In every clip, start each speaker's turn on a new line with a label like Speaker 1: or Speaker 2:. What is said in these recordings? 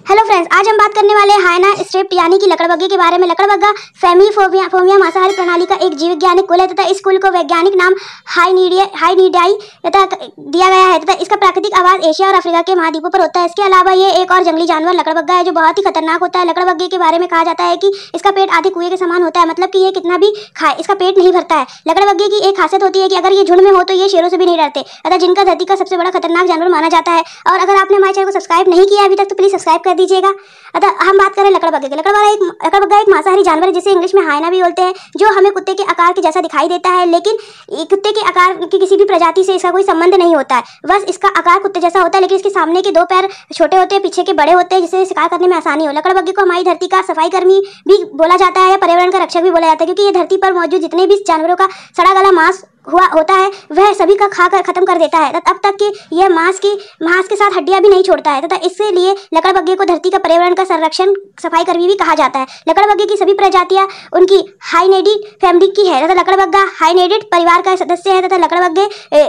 Speaker 1: Hello friends, आज हम बात करने वाले हैं हाइना स्ट्रिप यानी कि लकड़बग्गे के बारे में। लकड़बग्गा फैमिली फोमिया मांसाहारी प्रणाली का एक जीव वैज्ञानिक कुल है तथा इस कुल को वैज्ञानिक नाम हाइनिडाई तथा दिया गया है तथा इसका प्राकृतिक आवास एशिया और अफ्रीका के महाद्वीपों पर होता है। इसके अलावा ये एक और जंगली जानवर लकड़बग्गा है जो बहुत ही खतरनाक होता है। लकड़बग्गे के बारे में कहा जाता है कि इसका पेट आधे कुएं के समान होता है, मतलब कि ये कितना भी खाए इसका पेट नहीं भरता है। लकड़बग्गे की एक खासियत होती है कि अगर ये झुंड में हो तो ये शेरों से भी नहीं डरते तथा जिनका धरती का सबसे बड़ा खतरनाक जानवर माना जाता है। और अगर आपने हमारे चैनल को सब्सक्राइब नहीं किया अभी तक तो प्लीज सब्सक्राइब कर दीजिएगा। अतः हम बात करें लकड़बग्गे की। लकड़बग्गा एक मांसाहारी जानवर है जिसे इंग्लिश में हाइना भी बोलते हैं, जो हमें कुत्ते के आकार के जैसा दिखाई देता है, लेकिन कुत्ते के आकार की किसी भी प्रजाति से इसका कोई संबंध नहीं होता है। बस इसका आकार कुत्ते जैसा होता है, लेकिन इसके सामने के दो पैर छोटे होते हैं, पीछे के बड़े होते हैं, जिससे शिकार करने में आसानी हो। लकड़बग्गे को हमारी धरती का सफाई कर्मी भी बोला जाता है या पर्यावरण का रक्षक भी बोला जाता है, क्योंकि ये धरती पर मौजूद जितने भी जानवरों का सड़ा गला मांस होता है वह सभी का खाकर खत्म कर देता है। अब तक कि यह मांस के साथ हड्डियां भी नहीं छोड़ता है तथा इससे लिए लकड़बग्गे को धरती का पर्यावरण का संरक्षण सफाई कर्मी भी कहा जाता है। लकड़बग्गे की सभी प्रजातियां उनकी हाइनिडी फैमिली की है तथा लकड़बग्गा हाइनिडिड परिवार का सदस्य है तथा लकड़बग्गे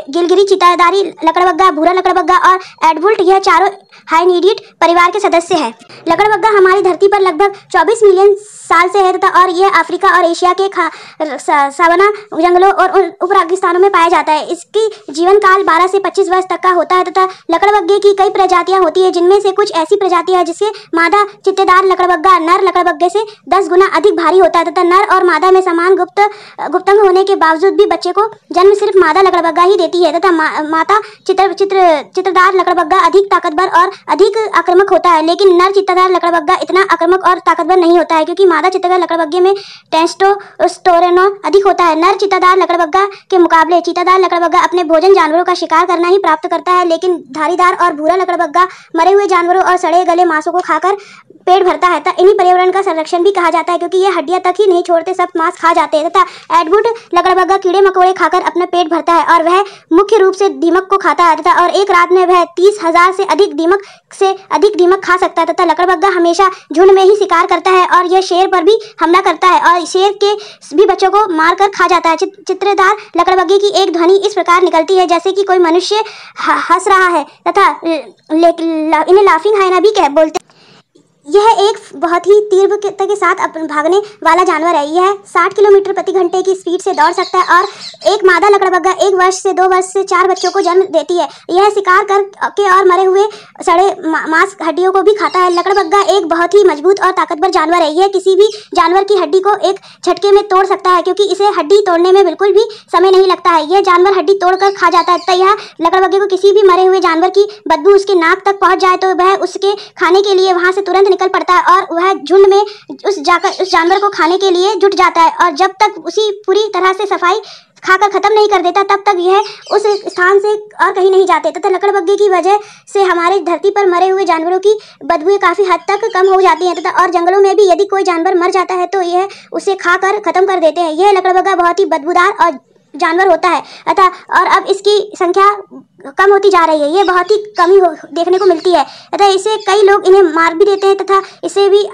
Speaker 1: गिलगिरी, चितादारी लकड़बग्गा, भूरा लकड़बग्गा और एडवुल्ट यह चारों हाइनिडिड परिवार के सदस्य हैं। लकड़बग्गा हमारी धरती पर लगभग 24 मिलियन साल से है तथा और यह अफ्रीका और एशिया के सावना जंगलों और उपरागिस्तानों में पाया जाता है। इसकी जीवन काल 12 से 25 वर्ष तक का होता है तथा लकड़बग्गे की कई प्रजातियां होती है, जिनमें से कुछ ऐसी प्रजातियां हैं जिससे मादा चित्तेदार लकड़बग्गा नर लकड़बग्गे से 10 गुना अधिक भारी होता है तथा नर और मादा में समान गुप्तांग होने के बावजूद भी बच्चे को जन्म सिर्फ मादा लकड़बग्गा ही देती है तथा माता चित्रदार लकड़बग्गा अधिक ताकतवर और अधिक आक्रामक होता है, लेकिन नर चित्तेदार लकड़बग्गा इतना आक्रामक और ताकतवर नहीं होता है, क्योंकि मादा चित्तेदार लकड़बग्गे में टेस्टोस्टेरोन अधिक होता है। नर चित्तेदार लकड़बग्गा के मुकाबले चित्तेदार लकड़बग्गा अपने भोजन जानवरों का शिकार करना ही प्राप्त करता है, लेकिन धारीदार और भूरा लकड़बग्गा मरे हुए जानवरों और सड़े गले मांसों को खाकर पेट भरता है। इन्हीं पर्यावरण का संरक्षण भी कहा जाता है, क्योंकि ये हड्डियां तक ही नहीं छोड़ते, सब मांस खा जाते हैं तथा एडवुड लकड़बग्गा कीड़े मकोड़े खाकर अपना पेट भरता है और वह मुख्य रूप से दीमक को खाता है तथा और एक रात में वह 30,000 से अधिक दीमक खा सकता है तथा लकड़बग्गा हमेशा झुंड में ही शिकार करता है और यह शेर पर भी हमला करता है और शेर के भी बच्चों को मारकर खा जाता है। चित्रदार लकड़बग्गे की एक ध्वनि इस प्रकार निकलती है जैसे कि कोई मनुष्य हंस रहा है तथा इन्हें लाफिंग हाइना भी बोलते हैं। यह एक बहुत ही तीव्रता के साथ भागने वाला जानवर है। यह 60 किलोमीटर प्रति घंटे की स्पीड से दौड़ सकता है और एक मादा लकड़बग्गा 1 वर्ष से 2 वर्ष से 4 बच्चों को जन्म देती है। यह शिकार करके और मरे हुए सड़े मांस हड्डियों को भी खाता है। लकड़बग्गा एक बहुत ही मजबूत और ताकतवर जानवर है। यह किसी भी जानवर की हड्डी को एक झटके में तोड़ सकता है, क्योंकि इसे हड्डी तोड़ने में बिल्कुल भी समय नहीं लगता है। यह जानवर हड्डी तोड़कर खा जाता है तथा यह लकड़बग्गे को किसी भी मरे हुए जानवर की बदबू उसके नाक तक पहुंच जाए तो वह उसके खाने के लिए वहां से तुरंत निकल पड़ता है और वह झुंड में उस जानवर को खाने के लिए जुट जाता है और जब तक उसी पूरी तरह से सफाई खाकर खत्म नहीं कर देता तब तक यह उस स्थान से और कहीं नहीं जाते तथा लकड़बग्गे की वजह से हमारे धरती पर मरे हुए जानवरों की बदबू काफी हद तक कम हो जाती है तथा और जंगलों में भी यदि कोई जानवर मर जाता है तो यह उसे खाकर खत्म कर देते हैं। यह लकड़बग्गा बहुत ही बदबूदार और जानवर होता है अतः और अब इसकी संख्या कम होती जा रही है। ये बहुत ही कमी देखने को मिलती है तथा इसे कई लोग इन्हें मार भी देते हैं तथा इसे भी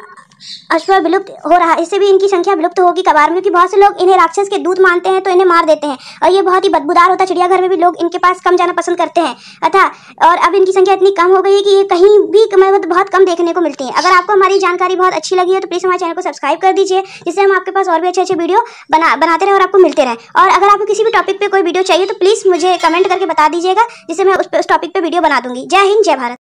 Speaker 1: विलुप्त हो रहा है। इससे भी इनकी संख्या विलुप्त होगी कबार में, क्योंकि बहुत से लोग इन्हें राक्षस के दूत मानते हैं तो इन्हें मार देते हैं और ये बहुत ही बदबूदार होता है। चिड़ियाघर में भी लोग इनके पास कम जाना पसंद करते हैं अतः और अब इनकी संख्या इतनी कम हो गई है कि ये कहीं भी बहुत कम देखने को मिलती है। अगर आपको हमारी जानकारी बहुत अच्छी लगी है तो प्लीज़ हमारे चैनल को सब्सक्राइब कर दीजिए, जिससे हम आपके पास और भी अच्छे वीडियो बनाते रहें और आपको मिलते रहें। और अगर आपको किसी भी टॉपिक पर कोई वीडियो चाहिए तो प्लीज़ मुझे कमेंट करके बता दीजिएगा, जिससे मैं उस टॉपिक पर वीडियो बना दूंगी। जय हिंद, जय भारत।